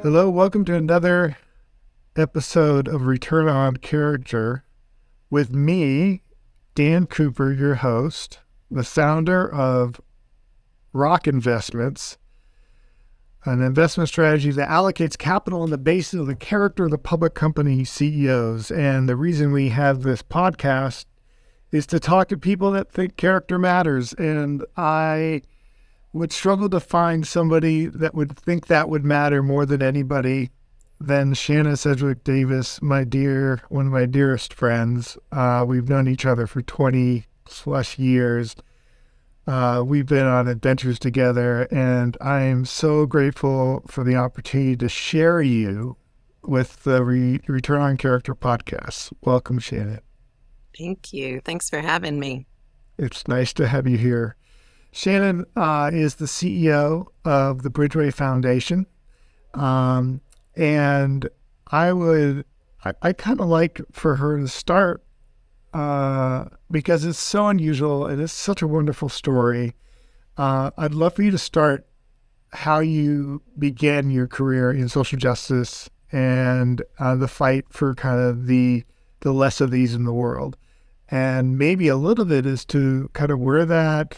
Hello, welcome to another episode of Return on Character with me, Dan Cooper, your host, the founder of Rock Investments, an investment strategy that allocates capital on the basis of the character of the public company CEOs. And the reason we have this podcast is to talk to people that think character matters. And I would struggle to find somebody that would think that would matter more than anybody than Shannon Sedgwick Davis, one of my dearest friends. We've known each other for 20 plus years. We've been on adventures together, and I am so grateful for the opportunity to share you with the Return on Character podcast. Welcome, Shannon. Thank you. Thanks for having me. It's nice to have you here. Shannon is the CEO of the Bridgeway Foundation. And I kind of like for her to start because it's so unusual and it's such a wonderful story. I'd love for you to start how you began your career in social justice and the fight for kind of the less of these in the world. And maybe a little bit as to kind of where that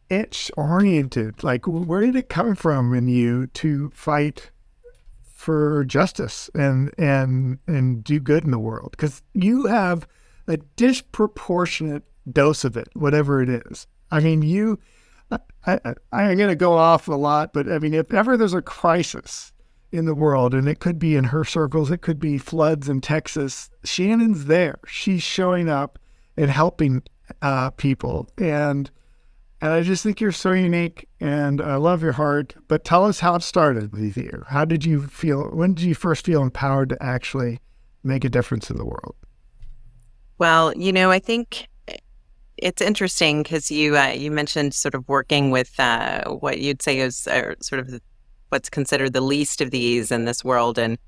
itch oriented, like where did it come from in you to fight for justice and do good in the world? Because you have a disproportionate dose of it, whatever it is. I mean, I'm going to go off a lot, but I mean, if ever there's a crisis in the world, and it could be in her circles, it could be floods in Texas, Shannon's there. She's showing up and helping people. And I just think you're so unique, and I love your heart. But tell us how it started with you. How did you feel? When did you first feel empowered to actually make a difference in the world? Well, I think it's interesting because you mentioned sort of working with what you'd say is sort of what's considered the least of these in this world, and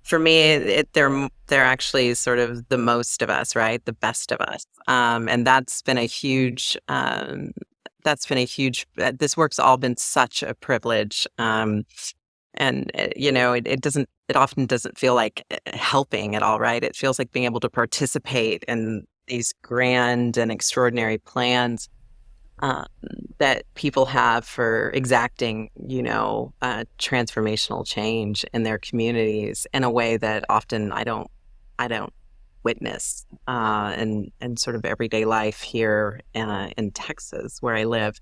for me, they're actually sort of the most of us, right? The best of us, and that's been a huge. This work's all been such a privilege, and it often doesn't feel like helping at all, right? It feels like being able to participate in these grand and extraordinary plans that people have for exacting, transformational change in their communities in a way that often I don't witness in sort of everyday life here in Texas where I live.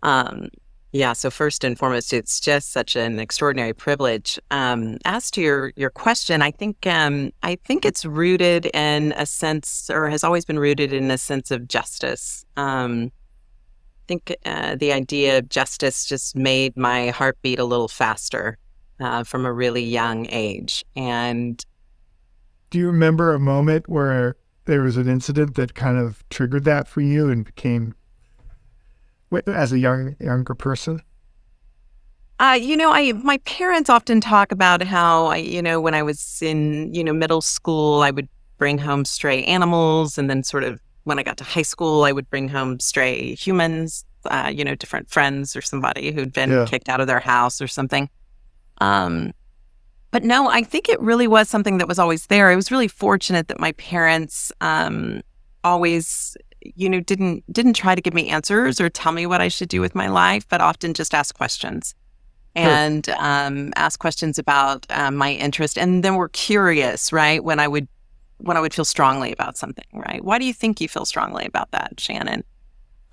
So first and foremost, it's just such an extraordinary privilege. As to your question, I think it's rooted in a sense, or has always been rooted in a sense of justice. I think the idea of justice just made my heart beat a little faster from a really young age. And do you remember a moment where there was an incident that kind of triggered that for you and became, as a younger person? My parents often talk about how, when I was in, middle school, I would bring home stray animals. And then sort of when I got to high school, I would bring home stray humans, different friends or somebody who'd been kicked out of their house or something. But no, I think it really was something that was always there. I was really fortunate that my parents always, didn't try to give me answers or tell me what I should do with my life, but often just ask questions and ask questions about my interest. And then were curious, right? When I would feel strongly about something, right? Why do you think you feel strongly about that, Shannon?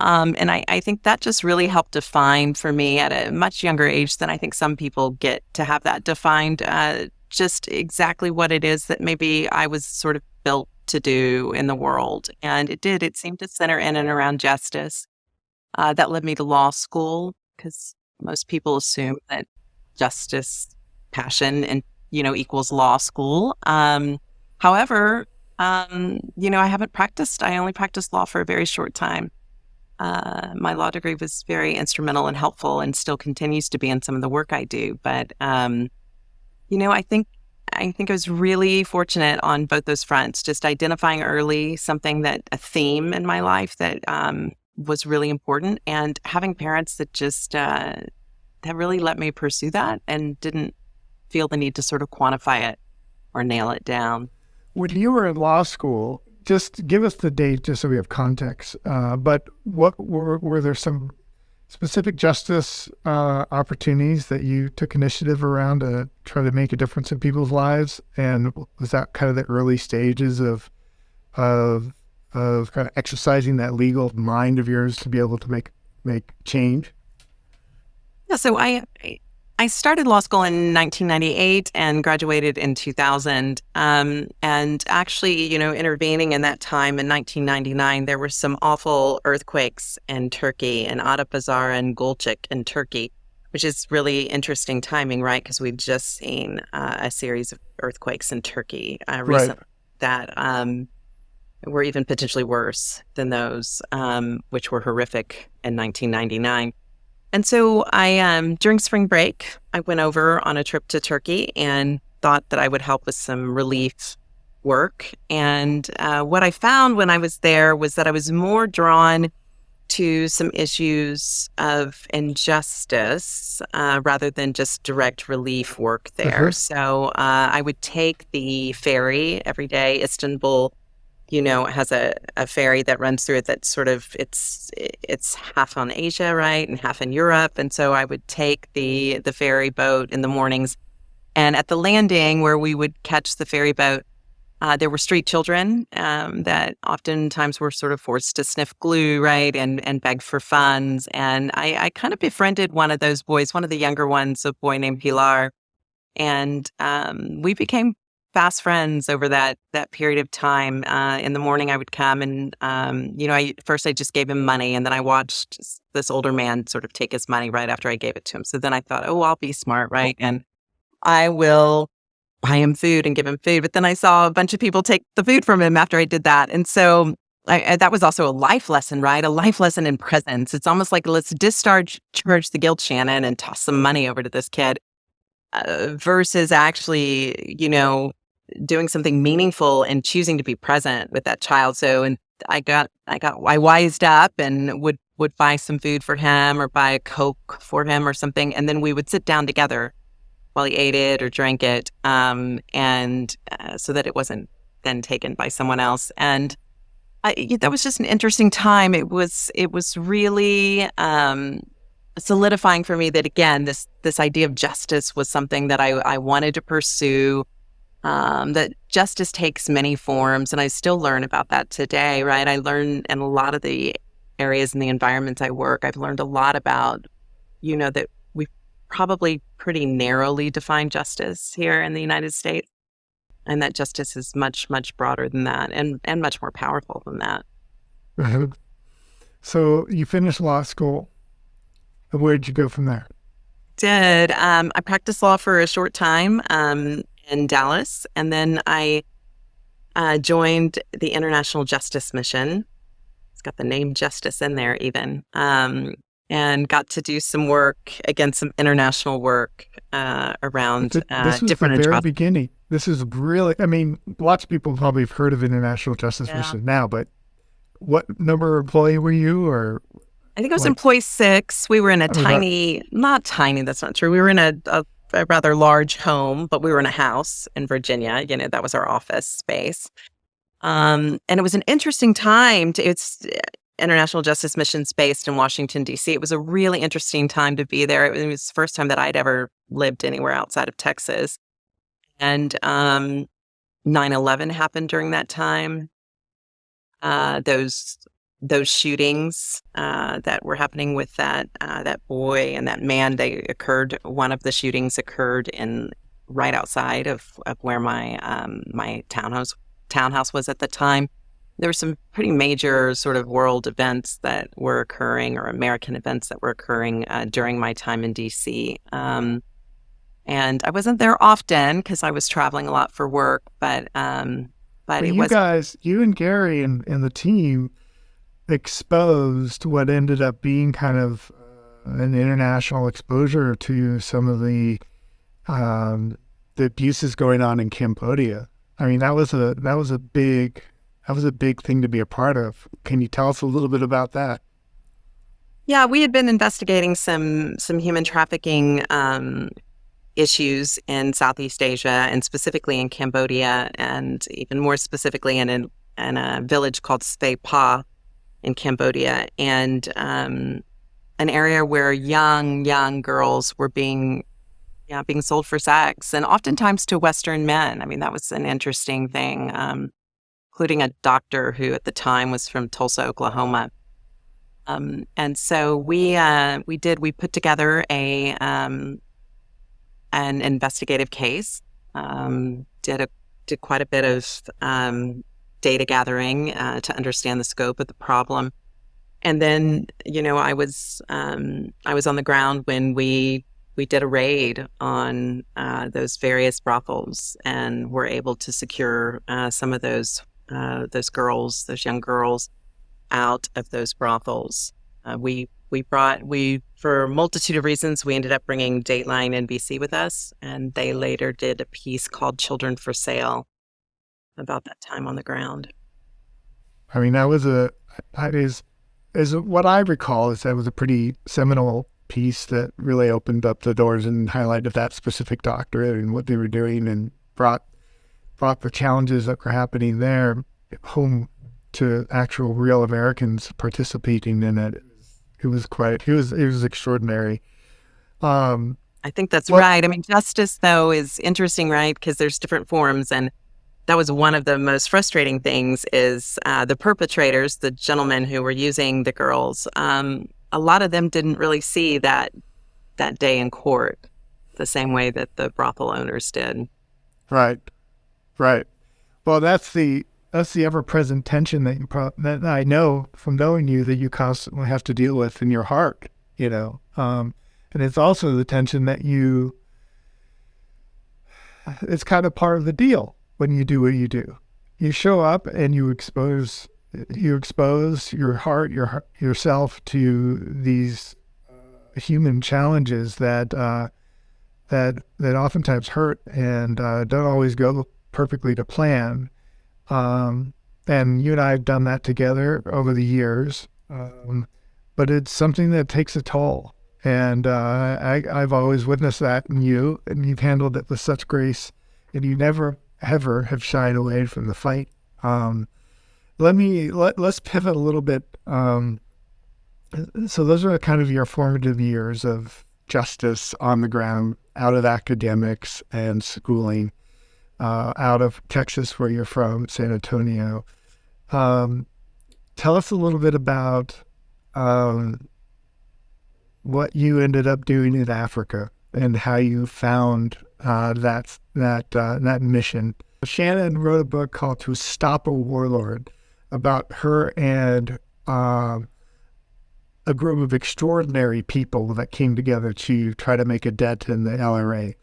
And I think that just really helped define for me at a much younger age than I think some people get to have that defined, just exactly what it is that maybe I was sort of built to do in the world. And it seemed to center in and around justice. That led me to law school because most people assume that justice, passion, and, equals law school. However, I haven't practiced. I only practiced law for a very short time. My law degree was very instrumental and helpful and still continues to be in some of the work I do. But, I think I was really fortunate on both those fronts, just identifying early a theme in my life that was really important, and having parents that just that really let me pursue that and didn't feel the need to sort of quantify it or nail it down. When you were in law school, just give us the date just so we have context. But what were there some specific justice opportunities that you took initiative around to try to make a difference in people's lives? And was that kind of the early stages of kind of exercising that legal mind of yours to be able to make change? Yeah, so I started law school in 1998 and graduated in 2000. And actually, intervening in that time in 1999, there were some awful earthquakes in Turkey, in Adapazarı and Gölcük in Turkey, which is really interesting timing, right? Because we've just seen a series of earthquakes in Turkey Right. recently that were even potentially worse than those, which were horrific in 1999. And so during spring break, I went over on a trip to Turkey and thought that I would help with some relief work. And what I found when I was there was that I was more drawn to some issues of injustice rather than just direct relief work there. Uh-huh. So I would take the ferry every day. Istanbul, has a ferry that runs through it that's sort of, it's half on Asia, right, and half in Europe. And so I would take the ferry boat in the mornings. And at the landing where we would catch the ferry boat, there were street children that oftentimes were sort of forced to sniff glue, right, and beg for funds. And I kind of befriended one of those boys, one of the younger ones, a boy named Pilar. And we became fast friends over that period of time. In the morning, I would come and, first I just gave him money, and then I watched this older man sort of take his money right after I gave it to him. So then I thought, oh, I'll be smart, right? And I will buy him food and give him food. But then I saw a bunch of people take the food from him after I did that. And so that was also a life lesson, right? A life lesson in presence. It's almost like, let's discharge the guilt, Shannon, and toss some money over to this kid versus actually, doing something meaningful and choosing to be present with that child. So, and I wised up and would buy some food for him or buy a Coke for him or something. And then we would sit down together while he ate it or drank it. And so that it wasn't then taken by someone else. And that was just an interesting time. It was really solidifying for me that, again, this idea of justice was something that I wanted to pursue. That justice takes many forms, and I still learn about that today, right? I learn in a lot of the areas and the environments I work, I've learned a lot about, that we probably pretty narrowly define justice here in the United States, and that justice is much, much broader than that and much more powerful than that. Right. So you finished law school. Where did you go from there? I practiced law for a short time in Dallas, and then I joined the International Justice Mission. It's got the name Justice in there even, and got to do some work, again, some international work around This was different the very atrocities. beginning. This is really, lots of people probably have heard of International Justice Yeah. Mission now, but what number employee were you, or I think I was like, employee 6. We were in a about, not tiny, that's not true. We were in a rather large home, but we were in a house in Virginia. That was our office space. And it was an interesting time. It's International Justice Mission's based in Washington, D.C. It was a really interesting time to be there. It was the first time that I'd ever lived anywhere outside of Texas. And 9/11 happened during that time. Those shootings that were happening with that boy and that man, one of the shootings occurred right outside of where my townhouse was at the time. There were some pretty major sort of world events that were occurring, or American events that were occurring during my time in DC. And I wasn't there often because I was traveling a lot for work, but it you was. guys, you and Gary and the team exposed what ended up being kind of an international exposure to some of the abuses going on in Cambodia. That was a big thing to be a part of. Can you tell us a little bit about that? Yeah, we had been investigating some human trafficking issues in Southeast Asia, and specifically in Cambodia, and even more specifically in a village called Svay Pa in Cambodia, and an area where young girls were being sold for sex, and oftentimes to Western men. I mean, that was an interesting thing, including a doctor who at the time was from Tulsa, Oklahoma. And so we put together an investigative case, did quite a bit of data gathering to understand the scope of the problem. And then, I was on the ground when we did a raid on those various brothels, and were able to secure some of those girls, those young girls, out of those brothels. For a multitude of reasons, we ended up bringing Dateline NBC with us, and they later did a piece called "Children for Sale" about that time on the ground. I mean, that is what I recall is that was a pretty seminal piece that really opened up the doors and highlighted that specific doctorate and what they were doing, and brought the challenges that were happening there home to actual real Americans participating in it. It was extraordinary. I think that's right. I mean, justice, though, is interesting, right? Because there's different forms. And that was one of the most frustrating things is the perpetrators, the gentlemen who were using the girls, a lot of them didn't really see that day in court the same way that the brothel owners did. Right. Well, that's the ever-present tension that I know from knowing you that you constantly have to deal with in your heart, and it's also the tension that it's kind of part of the deal when you do what you do. You show up and you expose your heart, yourself to these human challenges that oftentimes hurt and don't always go perfectly to plan. And you and I have done that together over the years, but it's something that takes a toll. And I've always witnessed that in you, and you've handled it with such grace, and you never, ever have shied away from the fight. Let's pivot a little bit. So those are kind of your formative years of justice on the ground, out of academics and schooling. Out of Texas, where you're from, San Antonio. Tell us a little bit about what you ended up doing in Africa and how you found that mission. Shannon wrote a book called "To Stop a Warlord" about her and a group of extraordinary people that came together to try to make a dent in the LRA.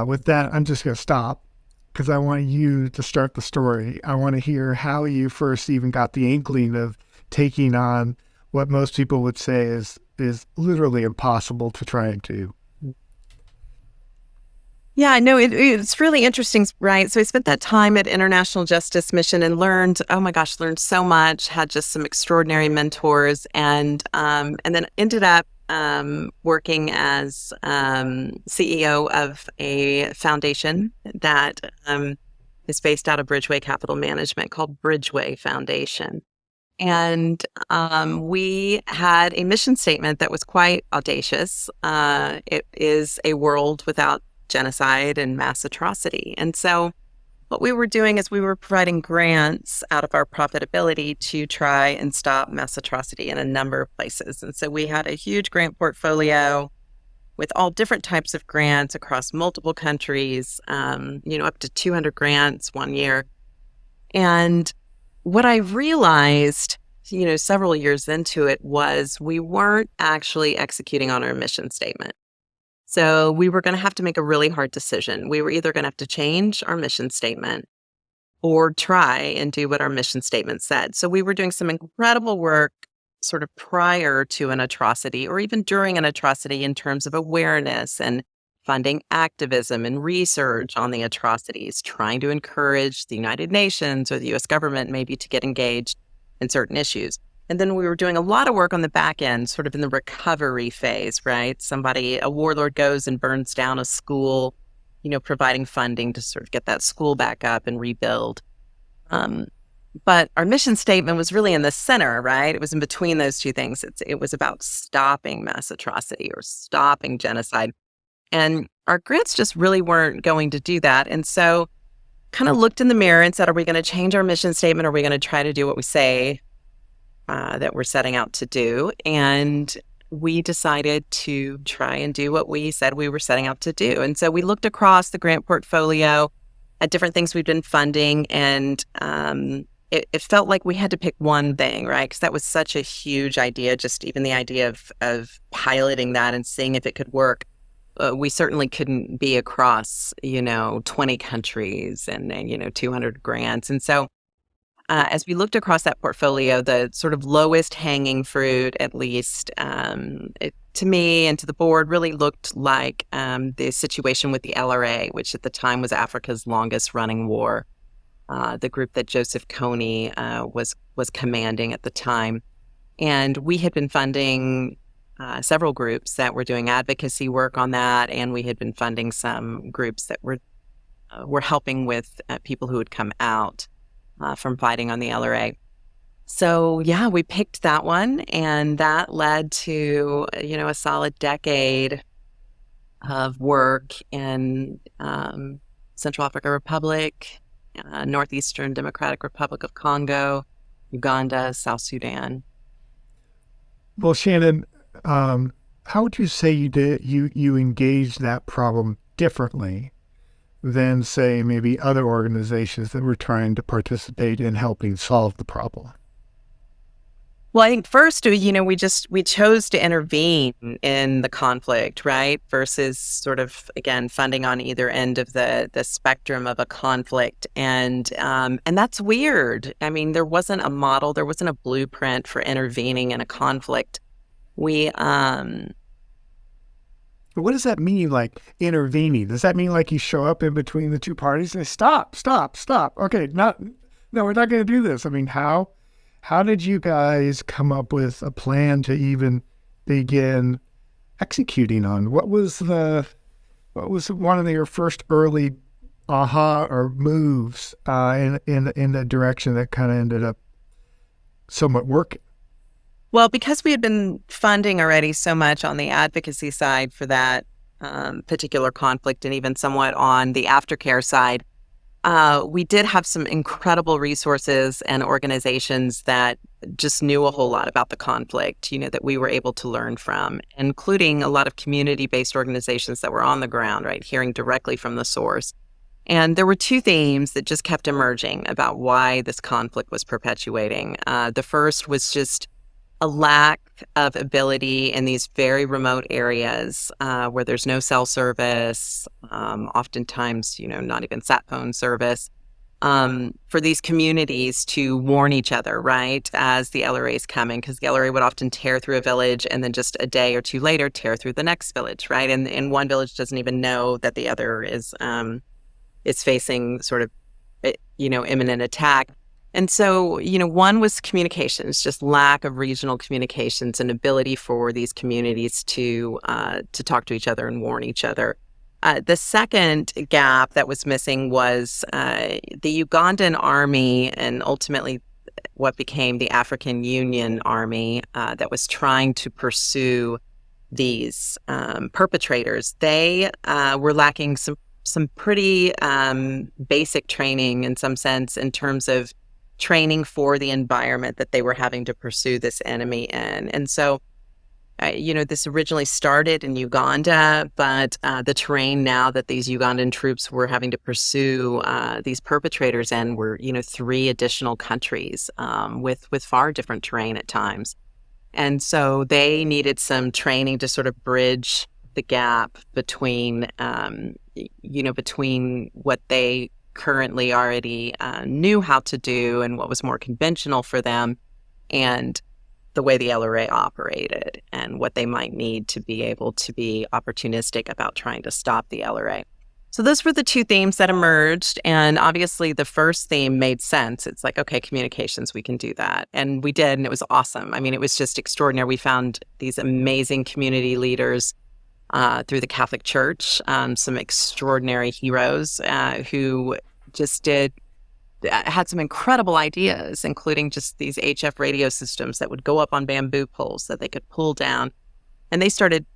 With that, I'm just going to stop, because I want you to start the story. I want to hear how you first even got the inkling of taking on what most people would say is literally impossible to try and do. Yeah, no, it's really interesting, right? So I spent that time at International Justice Mission and learned so much, had just some extraordinary mentors, and then ended up working as CEO of a foundation that is based out of Bridgeway Capital Management called Bridgeway Foundation. And we had a mission statement that was quite audacious. It is a world without genocide and mass atrocity. And so what we were doing is we were providing grants out of our profitability to try and stop mass atrocity in a number of places. And so we had a huge grant portfolio with all different types of grants across multiple countries, up to 200 grants one year. And what I realized, several years into it, was we weren't actually executing on our mission statement. So we were going to have to make a really hard decision. We were either going to have to change our mission statement or try and do what our mission statement said. So we were doing some incredible work sort of prior to an atrocity or even during an atrocity in terms of awareness and funding activism and research on the atrocities, trying to encourage the United Nations or the U.S. government maybe to get engaged in certain issues. And then we were doing a lot of work on the back end, sort of in the recovery phase, right? A warlord goes and burns down a school, providing funding to sort of get that school back up and rebuild. But our mission statement was really in the center, right? It was in between those two things. It was about stopping mass atrocity or stopping genocide. And our grants just really weren't going to do that. And so kind of looked in the mirror and said, are we going to change our mission statement? Or are we going to try to do what we say that we're setting out to do? And we decided to try and do what we said we were setting out to do. And so we looked across the grant portfolio at different things we've been funding. And it felt like we had to pick one thing, right? Because that was such a huge idea, just even the idea of piloting that and seeing if it could work. We certainly couldn't be across, 20 countries and 200 grants. And so as we looked across that portfolio, the sort of lowest hanging fruit, at least to me and to the board, really looked like the situation with the LRA, which at the time was Africa's longest running war, the group that Joseph Kony was commanding at the time. And we had been funding several groups that were doing advocacy work on that, and we had been funding some groups that were helping with people who had come out from fighting on the LRA. So yeah, we picked that one, and that led to a solid decade of work in Central African Republic, Northeastern Democratic Republic of Congo, Uganda, South Sudan. Well, Shannon, how would you say you engaged that problem differently than, say, maybe other organizations that were trying to participate in helping solve the problem? Well, I think first, we chose to intervene in the conflict, right? Versus sort of, again, funding on either end of the spectrum of a conflict. And that's weird. I mean, there wasn't a model, there wasn't a blueprint for intervening in a conflict. What does that mean, like intervening? Does that mean like you show up in between the two parties and say, stop? Okay, no, we're not going to do this. I mean, how did you guys come up with a plan to even begin executing on? What was one of your first early aha or moves in the direction that kind of ended up somewhat working? Well, because we had been funding already so much on the advocacy side for that particular conflict, and even somewhat on the aftercare side, we did have some incredible resources and organizations that just knew a whole lot about the conflict, that we were able to learn from, including a lot of community-based organizations that were on the ground, right, hearing directly from the source. And there were two themes that just kept emerging about why this conflict was perpetuating. The first was just a lack of ability in these very remote areas where there's no cell service, oftentimes, not even sat phone service, for these communities to warn each other, right, as the LRA is coming, because the LRA would often tear through a village and then just a day or two later tear through the next village, right? And one village doesn't even know that the other is facing sort of, imminent attack. And so, one was communications, just lack of regional communications and ability for these communities to talk to each other and warn each other. The second gap that was missing was the Ugandan army, and ultimately what became the African Union Army that was trying to pursue these perpetrators. They were lacking some pretty basic training in some sense in terms of training for the environment that they were having to pursue this enemy in. And so, this originally started in Uganda, but the terrain now that these Ugandan troops were having to pursue these perpetrators in were, 3 additional countries with far different terrain at times. And so they needed some training to sort of bridge the gap between, between what they currently already knew how to do and what was more conventional for them, and the way the LRA operated and what they might need to be able to be opportunistic about trying to stop the LRA. So those were the two themes that emerged. And obviously the first theme made sense. It's like, okay, communications, we can do that. And we did, and it was awesome. I mean, it was just extraordinary. We found these amazing community leaders through the Catholic Church, some extraordinary heroes who just had some incredible ideas, including just these HF radio systems that would go up on bamboo poles that they could pull down. And they started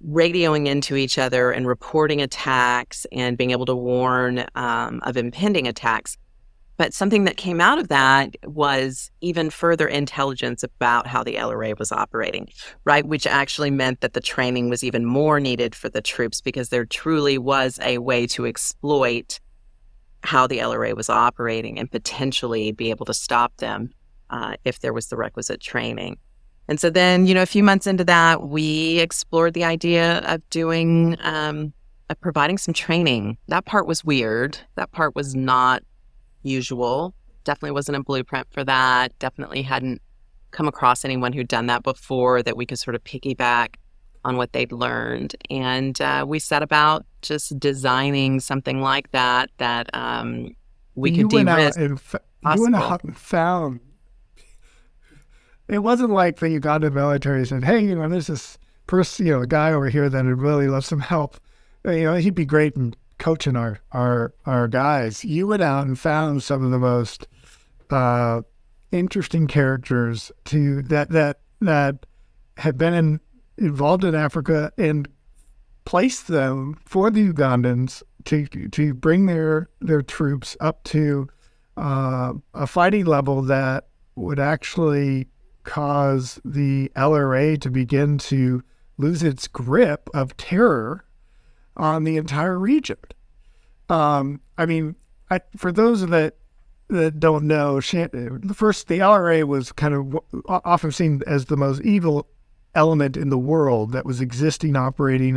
radioing into each other and reporting attacks and being able to warn of impending attacks. But something that came out of that was even further intelligence about how the LRA was operating, right? Which actually meant that the training was even more needed for the troops, because there truly was a way to exploit how the LRA was operating and potentially be able to stop them if there was the requisite training. And so then, a few months into that, we explored the idea of providing some training. That part was weird. That part was not usual. Definitely wasn't a blueprint for that. Definitely hadn't come across anyone who'd done that before that we could sort of piggyback on what they'd learned. And we set about just designing something like that we could de-risk. You went out and found. It wasn't like the Uganda military said, hey, there's this person, a guy over here that would really love some help. He'd be great in coaching our guys. You went out and found some of the most interesting characters that had been involved in Africa, and placed them for the Ugandans to bring their troops up to a fighting level that would actually cause the LRA to begin to lose its grip of terror on the entire region. For those that don't know, the LRA was kind of often seen as the most evil element in the world that was existing, operating,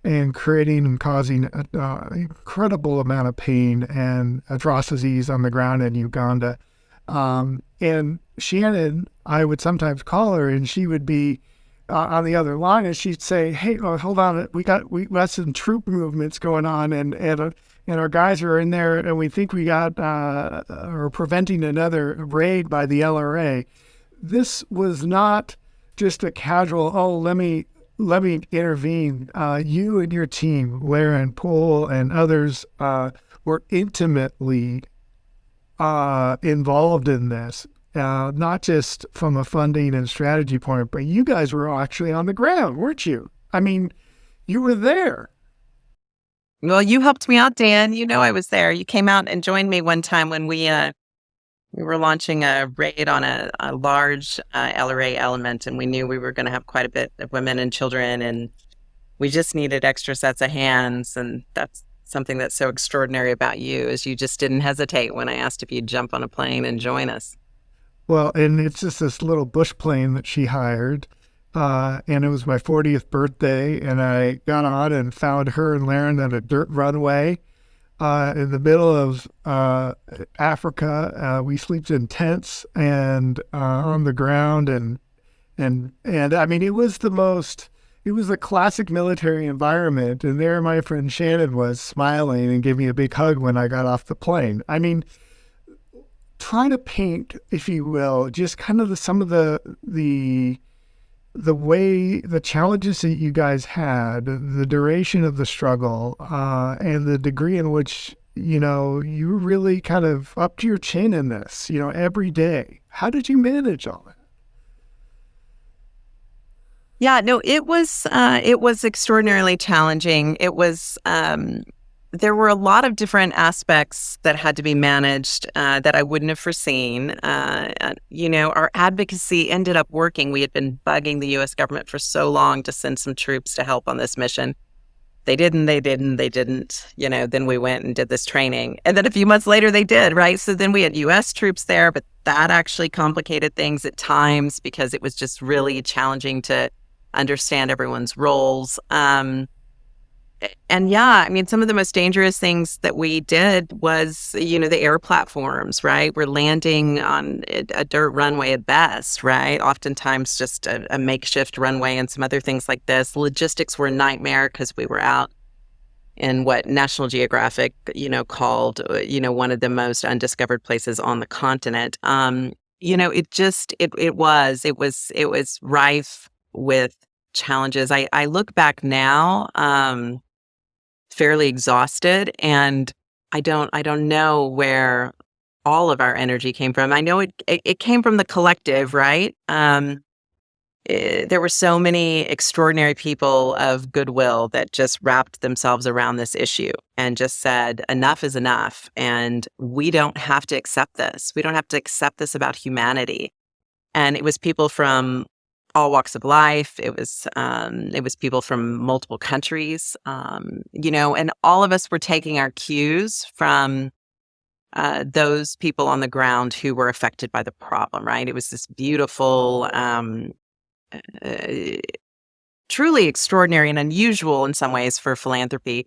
and creating and causing an incredible amount of pain and atrocities on the ground in Uganda. And Shannon, I would sometimes call her, and she would be on the other line, and she'd say, "Hey, hold on, we got some troop movements going on, and our guys are in there, and we think we got or preventing another raid by the LRA." This was not just a casual, let me intervene. You and your team, Laren, Poole, and others, were intimately involved in this, not just from a funding and strategy point, but you guys were actually on the ground, weren't you? I mean, you were there. Well, you helped me out, Dan. I was there. You came out and joined me one time when we were launching a raid on a large LRA element, and we knew we were going to have quite a bit of women and children, and we just needed extra sets of hands. And that's something that's so extraordinary about you, is you just didn't hesitate when I asked if you'd jump on a plane and join us. Well, and it's just this little bush plane that she hired, and it was my 40th birthday, and I got on and found her and Laren at a dirt runway in the middle of Africa. We slept in tents and on the ground, and I mean, it was a classic military environment. And there my friend Shannon was smiling and gave me a big hug when I got off the plane. I mean, trying to paint, if you will, just kind of some of the way, the challenges that you guys had, the duration of the struggle, and the degree in which, you really kind of up to your chin in this, every day. How did you manage all that? Yeah, no, it was extraordinarily challenging. It was, there were a lot of different aspects that had to be managed that I wouldn't have foreseen. Our advocacy ended up working. We had been bugging the U.S. government for so long to send some troops to help on this mission. They didn't. Then we went and did this training. And then a few months later, they did, right? So then we had U.S. troops there, but that actually complicated things at times because it was just really challenging to understand everyone's roles. And yeah, I mean, some of the most dangerous things that we did was, the air platforms, right? We're landing on a dirt runway at best, right? Oftentimes just a makeshift runway and some other things like this. Logistics were a nightmare because we were out in what National Geographic, called, one of the most undiscovered places on the continent. It was rife with challenges. I look back now, fairly exhausted, and I don't know where all of our energy came from. I know it came from the collective, right? There were so many extraordinary people of goodwill that just wrapped themselves around this issue and just said, enough is enough. And we don't have to accept this. We don't have to accept this about humanity. And it was people from all walks of life. It was people from multiple countries, and all of us were taking our cues from those people on the ground who were affected by the problem, right? It was this beautiful, uh, truly extraordinary and unusual in some ways for philanthropy,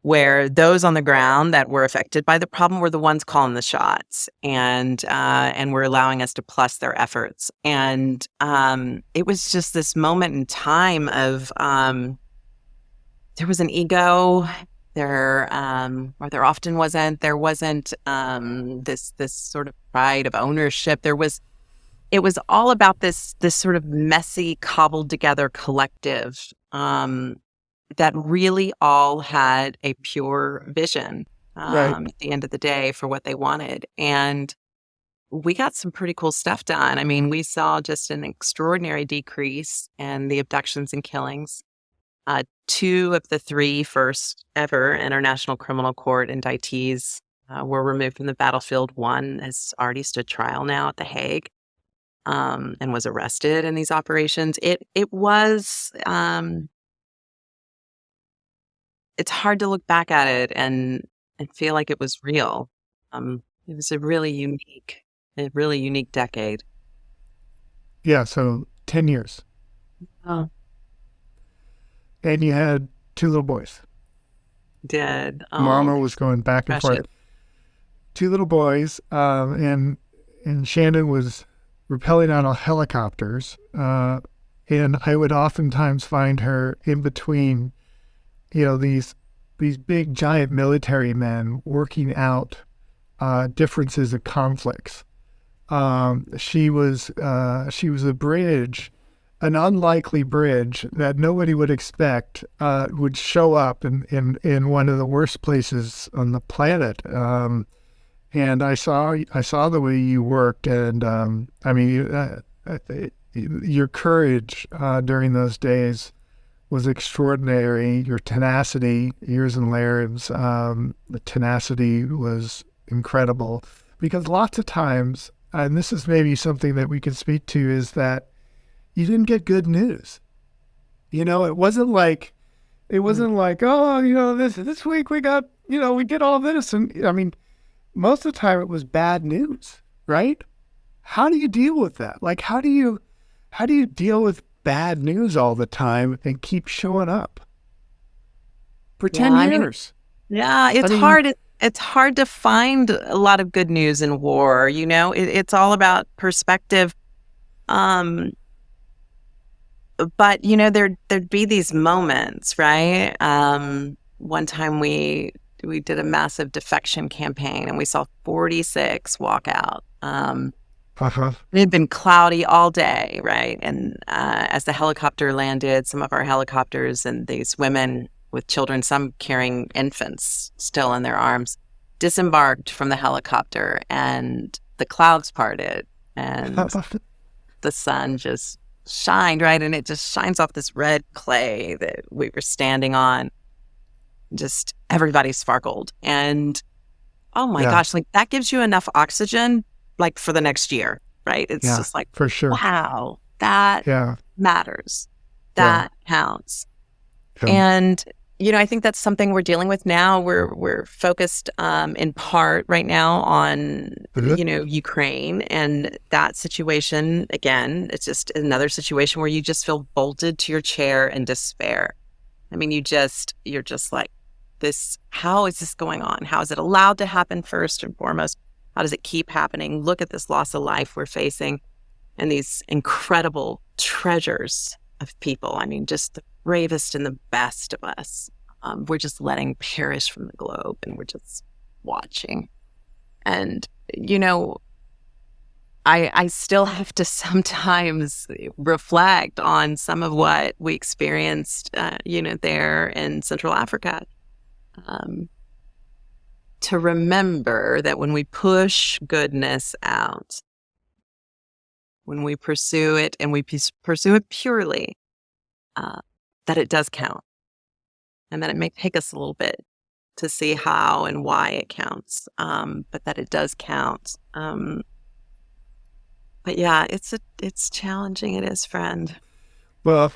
where those on the ground that were affected by the problem were the ones calling the shots and were allowing us to plus their efforts. And it was just this moment in time of there was an ego there, or there often wasn't. There wasn't this sort of pride of ownership. It was all about this sort of messy, cobbled together collective that really all had a pure vision Right. at the end of the day for what they wanted. And we got some pretty cool stuff done. I mean, we saw just an extraordinary decrease in the abductions and killings. Two of the three first ever International Criminal Court indictees were removed from the battlefield. One has already stood trial now at The Hague. And was arrested in these operations. It was it's hard to look back at it and feel like it was real. It was a really unique decade. Yeah. So 10 years. Oh, And you had two little boys. did. Mama was going back and precious. forth. Two little boys, and Shannon was rappelling out of helicopters, and I would oftentimes find her in between, these big giant military men working out differences and conflicts. She was a bridge, an unlikely bridge that nobody would expect would show up in one of the worst places on the planet. And I saw the way you worked, and your courage during those days was extraordinary. Your tenacity, years and layers, the tenacity was incredible. Because lots of times, and this is maybe something that we could speak to, is that you didn't get good news. It wasn't like, oh, this week we got, we did all this, and I mean, most of the time it was bad news, right? How do you deal with that? Like, how do you deal with bad news all the time and keep showing up for 10 years? It's hard. It's hard to find a lot of good news in war. It's all about perspective. But there'd be these moments, right? One time we did a massive defection campaign and we saw 46 walk out. It had been cloudy all day, right? And as the helicopter landed, some of our helicopters and these women with children, some carrying infants still in their arms, disembarked from the helicopter and the clouds parted and the sun just shined, right? And it just shines off this red clay that we were standing on. Just everybody sparkled. And oh my gosh, like that gives you enough oxygen like for the next year, right? It's just like, for sure. Wow, that matters. That counts. Yeah. And I think that's something we're dealing with now. We're focused in part right now on Ukraine, and that situation. Again, it's just another situation where you just feel bolted to your chair in despair. I mean, you're just like, this. How is this going on? How is it allowed to happen first and foremost? How does it keep happening? Look at this loss of life we're facing, and these incredible treasures of people. I mean, just the bravest and the best of us. we're just letting perish from the globe, and we're just watching. And, I still have to sometimes reflect on some of what we experienced, there in Central Africa. To remember that when we push goodness out, when we pursue it and we pursue it purely, that it does count, and that it may take us a little bit to see how and why it counts, but that it does count. But yeah, it's challenging. It is, friend. Well,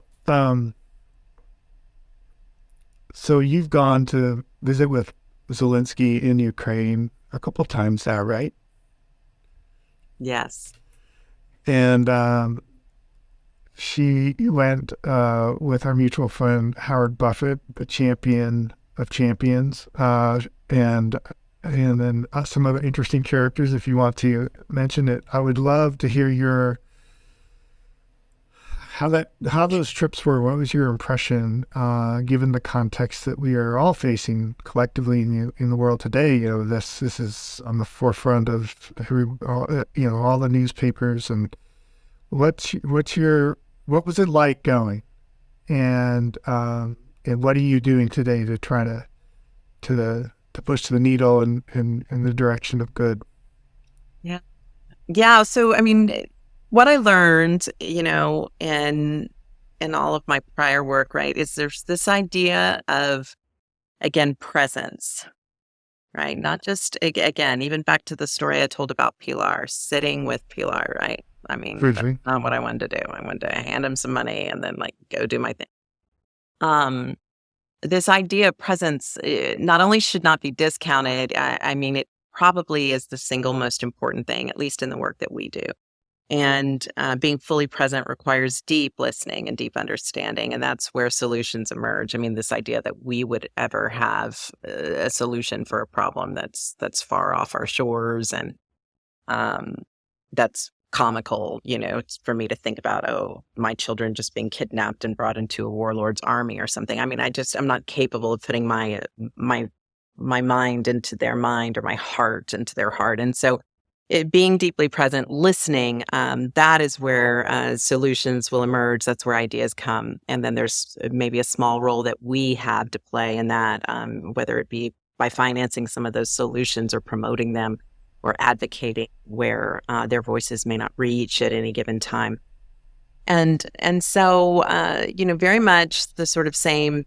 so you've gone to visit with Zelensky in Ukraine a couple of times now, right? Yes. And she went with our mutual friend Howard Buffett, the champion of champions, and then some other interesting characters. If you want to mention it, I would love to hear how those trips were. What was your impression, given the context that we are all facing collectively in the world today? This is on the forefront of all the newspapers. And what was it like going, and what are you doing today to try to push the needle in the direction of good? Yeah. Yeah. So, I mean, what I learned, in all of my prior work, right, is there's this idea of, again, presence, right? Not just, again, even back to the story I told about Pilar, sitting with Pilar, right? I mean, that's not what I wanted to do. I wanted to hand him some money and then go do my thing. This idea of presence not only should not be discounted, I mean, it probably is the single most important thing, at least in the work that we do. And being fully present requires deep listening and deep understanding. And that's where solutions emerge. I mean, this idea that we would ever have a solution for a problem that's far off our shores, and that's comical, it's for me to think about, my children just being kidnapped and brought into a warlord's army or something. I mean, I'm not capable of putting my mind into their mind, or my heart into their heart. And so being deeply present, listening, that is where solutions will emerge. That's where ideas come. And then there's maybe a small role that we have to play in that, whether it be by financing some of those solutions or promoting them, or advocating where their voices may not reach at any given time. And so, very much the sort of same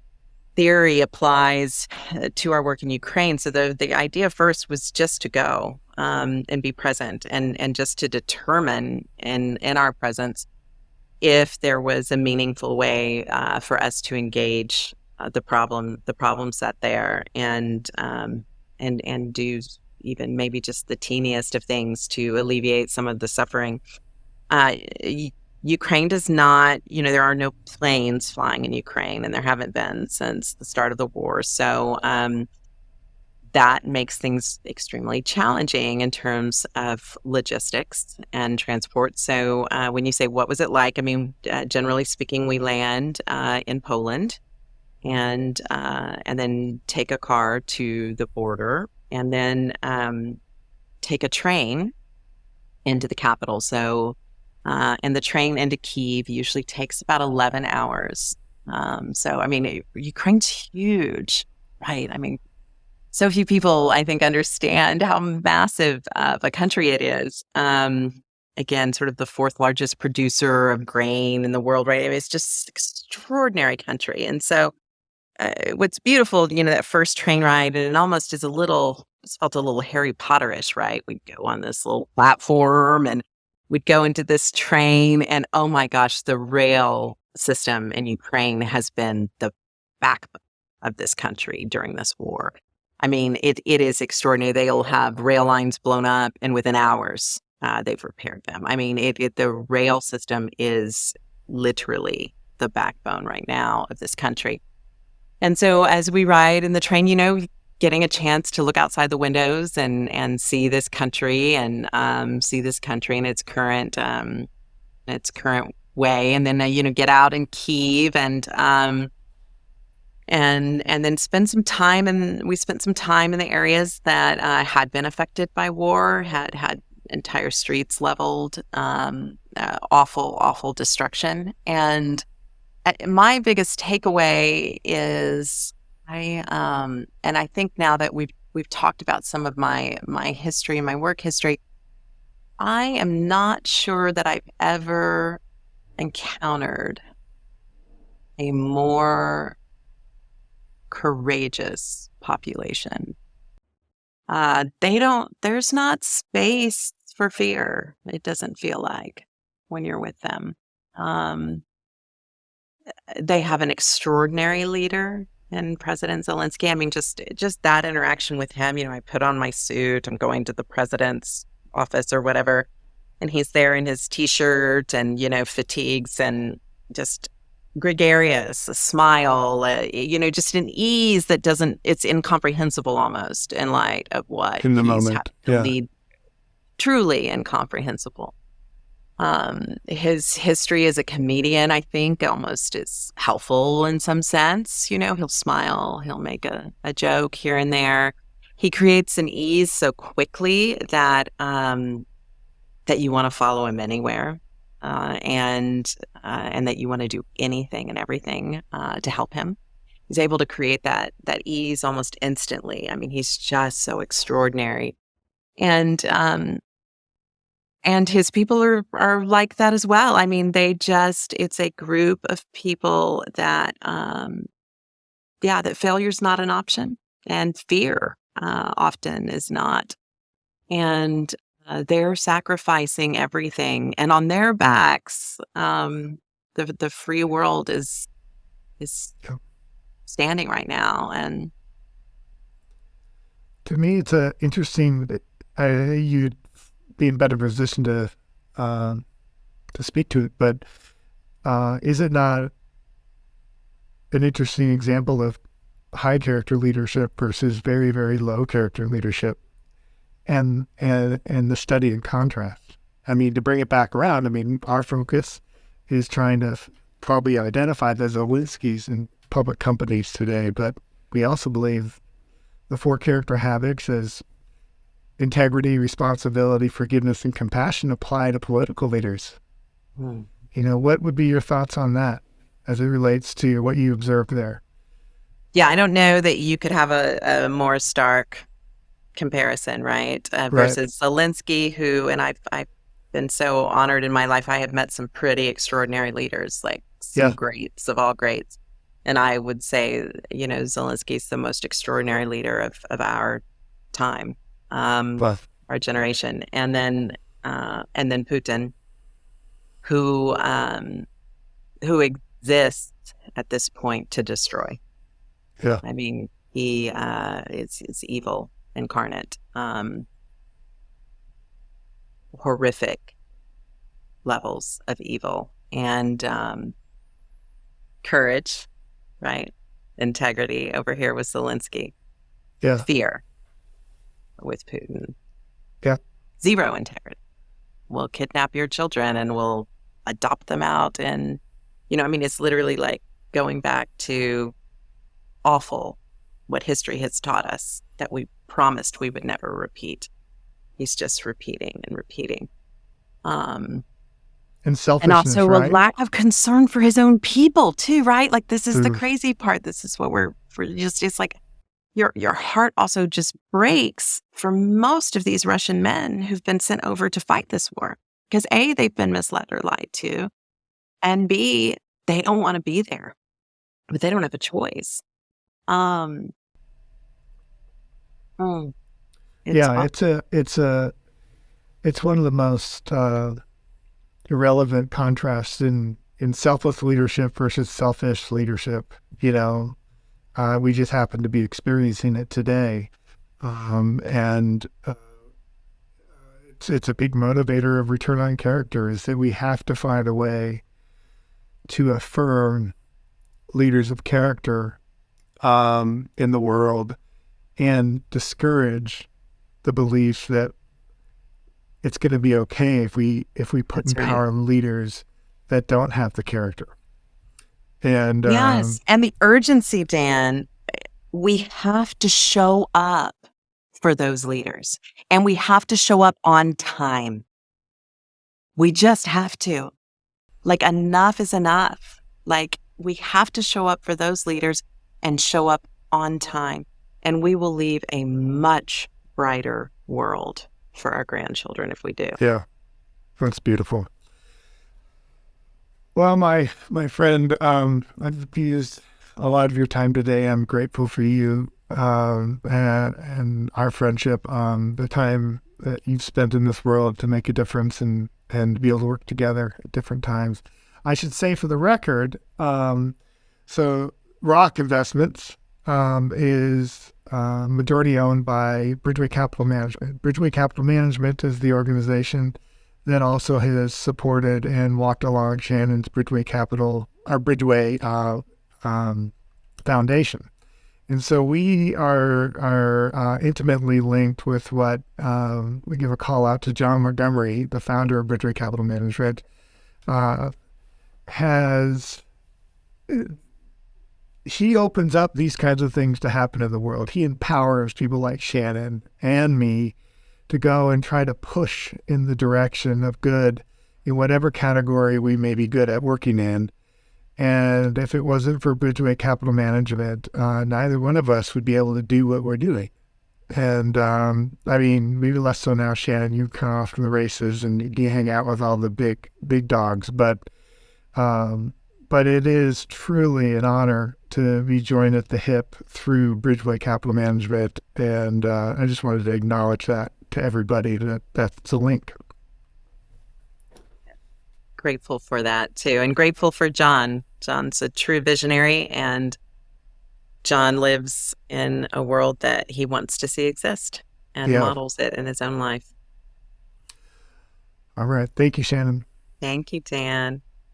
theory applies to our work in Ukraine. So the idea first was just to go and be present, and just to determine in our presence if there was a meaningful way for us to engage the problem set there, and do even maybe just the teeniest of things to alleviate some of the suffering. Ukraine does not, there are no planes flying in Ukraine, and there haven't been since the start of the war. So that makes things extremely challenging in terms of logistics and transport. So when you say, what was it like? I mean, generally speaking, we land in Poland, and then take a car to the border, and then take a train into the capital. So, and the train into Kyiv usually takes about 11 hours. So, I mean, Ukraine's huge, right? I mean, so few people, I think, understand how massive of a country it is. Again, sort of the fourth largest producer of grain in the world, right? I mean, it's just extraordinary country. And so, what's beautiful, that first train ride, and it almost is it felt a little Harry Potterish, right? We'd go on this little platform, and we'd go into this train, and oh my gosh, the rail system in Ukraine has been the backbone of this country during this war. I mean, it is extraordinary. They'll have rail lines blown up, and within hours, they've repaired them. I mean, the rail system is literally the backbone right now of this country. And so as we ride in the train, getting a chance to look outside the windows and see this country, and see this country in its current way, and then get out in Kyiv, and then we spent some time in the areas that had been affected by war, had entire streets leveled, awful destruction. And my biggest takeaway is and I think now that we've talked about some of my history, my work history, I am not sure that I've ever encountered a more courageous population. There's not space for fear. It doesn't feel like when you're with them. They have an extraordinary leader in President Zelensky. I mean, just that interaction with him, I put on my suit, I'm going to the president's office or whatever, and he's there in his t-shirt and, fatigues and just gregarious, a smile, just an ease that it's incomprehensible almost in light of what in the he's moment. had to lead. Truly incomprehensible. His history as a comedian, I think, almost is helpful in some sense. He'll smile, he'll make a joke here and there. He creates an ease so quickly that that you want to follow him anywhere, and that you want to do anything and everything to help him. He's able to create that ease almost instantly. I mean, he's just so extraordinary, and his people are like that as well. I mean, it's a group of people that, that failure's not an option, and fear often is not. And they're sacrificing everything, and on their backs, the free world is standing right now. And to me, it's interesting that you'd be in better position to speak to it, but is it not an interesting example of high character leadership versus very, very low character leadership, and the study in contrast? I mean, to bring it back around, I mean, our focus is trying to probably identify the Zelenskys in public companies today, but we also believe the 4 character habits as integrity, responsibility, forgiveness, and compassion apply to political leaders. What would be your thoughts on that as it relates to what you observed there? Yeah, I don't know that you could have a more stark comparison, right? Versus Zelensky, who, and I've been so honored in my life. I have met some pretty extraordinary leaders, like some greats of all greats. And I would say, Zelensky's the most extraordinary leader of our time. Our generation, and then Putin, who exists at this point to destroy. Yeah, I mean, he is evil incarnate, horrific levels of evil, and courage, right? Integrity over here with Zelensky. Yeah, fear with Putin. Yeah. Zero integrity. We'll kidnap your children and we'll adopt them out. And, it's literally like going back to awful, what history has taught us that we promised we would never repeat. He's just repeating and repeating. And selfishness, and also right? a lack of concern for his own people too, right? Like, this is the crazy part. This is what it's like, your heart also just breaks for most of these Russian men who've been sent over to fight this war. Because A, they've been misled or lied to, and B, they don't want to be there, but they don't have a choice. It's one of the most irrelevant contrasts in selfless leadership versus selfish leadership. We just happen to be experiencing it today. And it's a big motivator of return on character, is that we have to find a way to affirm leaders of character in the world and discourage the belief that it's going to be okay if we put in power leaders that don't have the character. And Yes. And the urgency, Dan, we have to show up for those leaders and we have to show up on time. We just have to. Like, enough is enough. Like, we have to show up for those leaders and show up on time. And we will leave a much brighter world for our grandchildren if we do. yeah, that's beautiful. Well, my friend, I've used a lot of your time today. I'm grateful for you and our friendship, the time that you've spent in this world to make a difference and be able to work together at different times. I should say for the record, so Rock Investments is majority owned by Bridgeway Capital Management. Bridgeway Capital Management is the organization that also has supported and walked along Shannon's Bridgeway Capital, our Bridgeway Foundation. And so we are intimately linked with what we give a call out to John Montgomery, the founder of Bridgeway Capital Management, he opens up these kinds of things to happen in the world. He empowers people like Shannon and me to go and try to push in the direction of good in whatever category we may be good at working in. And if it wasn't for Bridgeway Capital Management, neither one of us would be able to do what we're doing. And I mean, maybe less so now, Shannon, you come off from the races and you hang out with all the big dogs, but it is truly an honor to be joined at the hip through Bridgeway Capital Management. And I just wanted to acknowledge that to everybody, that's a link. Grateful for that too. And grateful for John. John's a true visionary, and John lives in a world that he wants to see exist and models it in his own life. All right. Thank you, Shannon. Thank you, Dan.